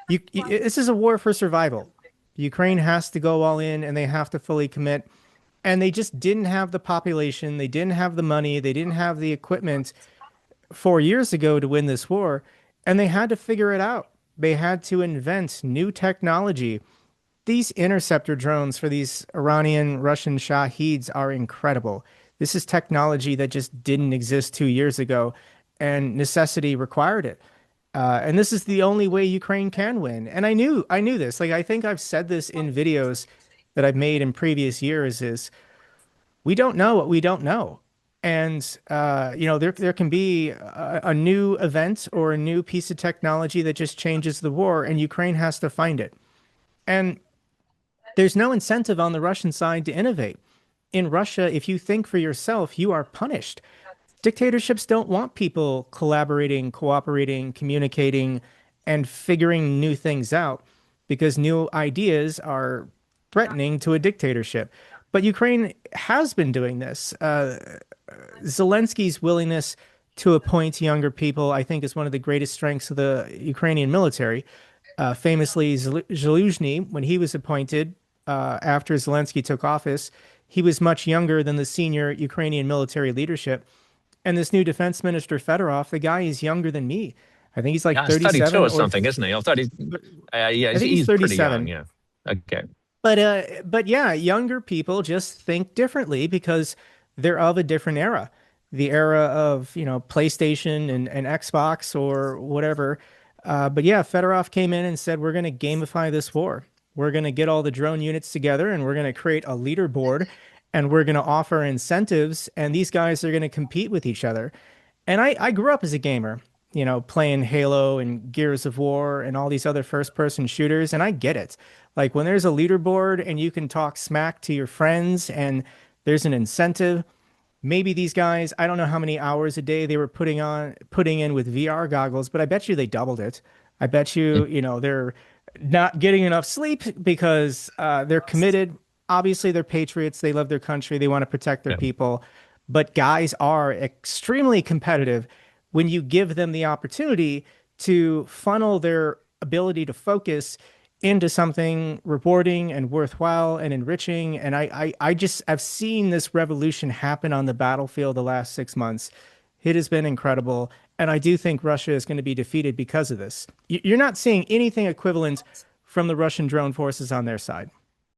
This is a war for survival. Ukraine has to go all in and they have to fully commit. And they just didn't have the population, they didn't have the money, they didn't have the equipment 4 years ago to win this war, and they had to figure it out. They had to invent new technology. These interceptor drones for these Iranian Russian Shaheeds are incredible. This is technology that just didn't exist 2 years ago, and necessity required it. And this is the only way Ukraine can win. And I knew this. Like I think I've said this in videos that I've made in previous years. Is we don't know what we don't know. And there can be a new event or a new piece of technology that just changes the war, and Ukraine has to find it. And there's no incentive on the Russian side to innovate. In Russia, if you think for yourself, you are punished. Dictatorships don't want people collaborating, cooperating, communicating, and figuring new things out because new ideas are threatening to a dictatorship. But Ukraine has been doing this. Zelensky's willingness to appoint younger people, I think, is one of the greatest strengths of the Ukrainian military. Famously, Zaluzhny, when he was appointed after Zelensky took office, he was much younger than the senior Ukrainian military leadership. And this new defense minister, Fedorov, the guy is younger than me. I think he's like Yeah, he's 32 37 or or something, isn't he? I thought he's, yeah, I think he's he's pretty young. 37. Yeah. Okay. But yeah, younger people just think differently because they're of a different era. The era of, PlayStation and Xbox or whatever. But yeah, Fedorov came in and said, we're going to gamify this war. We're going to get all the drone units together and we're going to create a leaderboard and we're going to offer incentives and these guys are going to compete with each other. And I grew up as a gamer, playing Halo and Gears of War and all these other first person shooters. And I get it. Like when there's a leaderboard and you can talk smack to your friends and there's an incentive, maybe these guys, I don't know how many hours a day they were putting in with VR goggles, but I bet you they doubled it. I bet you, they're not getting enough sleep because they're committed. Obviously, they're patriots. They love their country. They want to protect their Yeah. people. But guys are extremely competitive when you give them the opportunity to funnel their ability to focus into something rewarding and worthwhile and enriching. And I've seen this revolution happen on the battlefield the last 6 months. It has been incredible. And I do think Russia is going to be defeated because of this. You're not seeing anything equivalent from the Russian drone forces on their side.